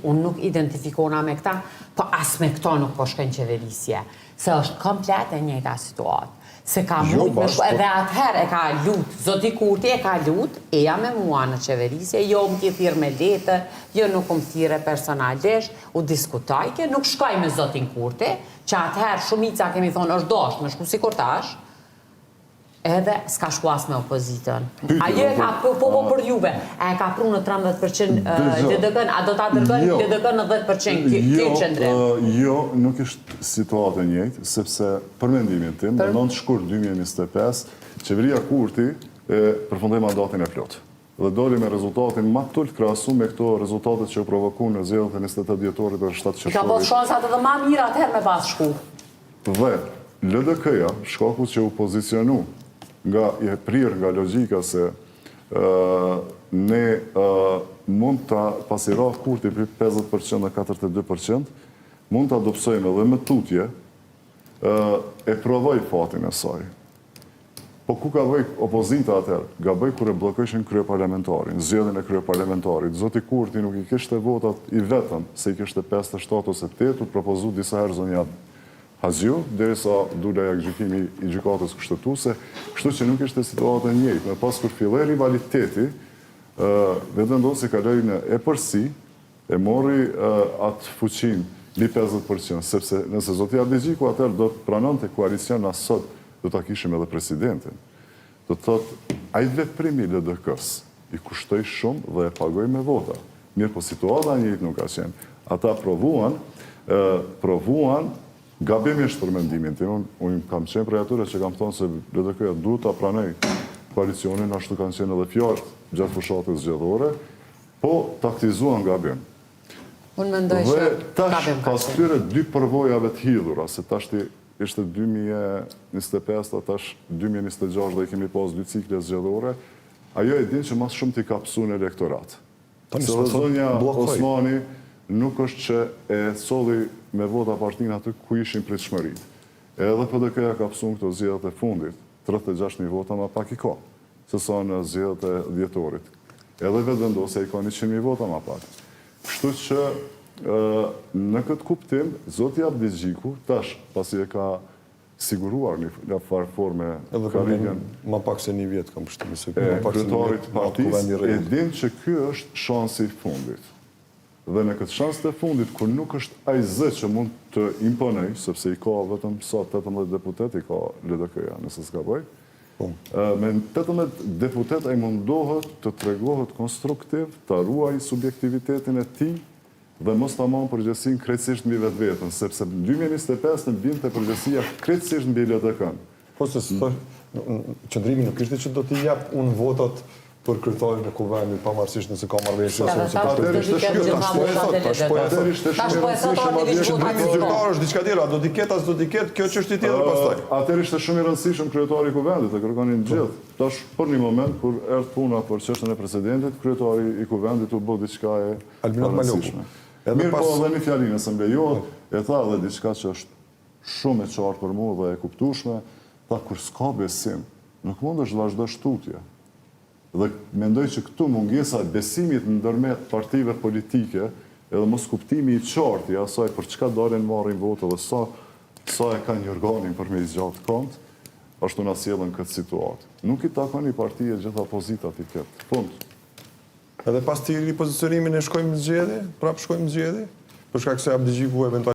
unë nuk identifikona me këta, po as me këto nuk po shkojnë qeverisje. Se është komplet e njëjta situatë. Se ka mujt me shku, edhe atëherë e ka lut, zoti Kurti e ka lut, eja me mua në qeverisje, jo më t'i thirë me letër, jo nuk më thire personalisht, u diskutajke, nuk shkoj me zotin Kurti, që atëherë shumica kemi thonë është dosht me shku si kur tash, edhe s'ka shku as me opozitën. Ajo e ka po për juve, e ka pru në 13% DDK-n, a do t'a dërgën DDK në 10% kjo qëndrim? Jo, nuk është situatë e njëjtë, sepse për mendimin tim, në 9 shkurt 2025, qeveria Kurti përfundoi mandatin e plot. Dhe doli me rezultatin ma tull krahasu me këto rezultatet që u provoku në zgjedhjet e 28 dhjetorit dhe 7 qershorit. Ka pas shansat edhe ma mirë atëherë me pas shku. Dhe LDK-ja, shkaku që u pozicionu nga i prirë nga logjika se ne mund të pasira Kurti për 50% dhe 42%, mund të adopsojmë edhe me tutje, e provoj fatin e saj. Po ku ka bëj opozita atër? Ga bëj kër e blokëshin krye parlamentarin, zgjedhjen e krye parlamentarit. Zoti Kurti nuk i kishte votat i vetëm, se i kishte 5, 7 ose 8, u propozu disa herë zonja Haziu, derisa dule gjykimi i gjykatës kushtetuese, kështu që nuk ishte situatë e njëjtë. Me pas kur filloi rivaliteti, vetëm do se kaloi në epërsi, e mori atë fuqin mbi 50%, sepse nëse zoti Abdixhiku atëherë do të pranonte koalicion asot, do ta kishim edhe presidentin. Do të thotë, ai veprimi i LDK-s i kushtoi shumë dhe e pagoi me vota. Mirë, po situata e njëjtë nuk ka qenë. Ata provuan gabimisht për mendimin tim, unë kam qenë prej atyre që kam thonë se LDK-ja duhet ta pranoj koalicionin, ashtu kanë qenë edhe fjalët gjatë fushatës zgjedhore, po taktizuan gabim. Unë mendoj që gabim ka qenë. Dhe pas tyre dy përvojave të hidhura, se tash ishte 2025, tash 2026 dhe i kemi pas 2 cikle zgjedhore, ajo e din që mas shumë t'i ka pësu në elektorat. Se dhe zonja Osmani nuk është që e solli me vota partinë aty ku ishin pritshmërit. Edhe PDK-ja ka pësu në këto zgjedhjet e fundit, 36.000 vota ma pak i ka, se sa në zgjedhjet e dhjetorit. Edhe vetëvendosja i ka 100.000 vota ma pak. Kështu që në këtë kuptim, zoti Abdixhiku, tash, pasi e ka siguruar një farë forme karrierën ma pak se një vjetë kam pështimi se kryetarit partisë, e din që ky është shansi i fundit. Dhe në këtë shans të fundit, kur nuk është ai zë që mund të imponoj, sepse i ka vetëm sa 18 deputet, i ka LDK-ja, nëse s'ka bëj, me 18 deputet ai mundohet të tregohet konstruktiv, të ruaj subjektivitetin e tij dhe mos ta marrë përgjegjësinë krejtësisht mbi vetën, sepse në 2025 në binte përgjegjësia krejtësisht mbi LDK-n. Po se qëndrimi nuk ishte që do t'i jap unë votat për kryetarin e kuvendit, pavarësisht nëse ka marrëveshje ose nëse ka është diçka tjetër, do t'i ketë as do t'i ketë, kjo çështje tjetër pastaj. Atëherë ishte shumë i rëndësishëm kryetari i kuvendit, e kërkonin të gjithë. Tash për një moment kur erdhi puna për çështën e presidentit, kryetari i kuvendit u bë diçka e rëndësishme. Mirë, po edhe një fjali nëse më lejohet, e tha edhe diçka që është shumë e qartë për mua dhe e kuptueshme, tha kur s'ka besim, nuk mundesh të vazhdosh tutje. Dhe mendoj që këtu mungesa besimit ndërmjet partive politike edhe mos kuptimi i qartë i asaj për çka dalin marrin votë dhe sa e kanë një organin për me i zgjatë kont, ashtu na sjellën këtë situatë. Nuk i takon një parti e gjitha opozitat i ketë. Fund. Edhe pas të ripozicionimin e shkojmë në zgjedhje, prapë shkojmë në zgjedhje, për shkak se Abdixhiku eventualisht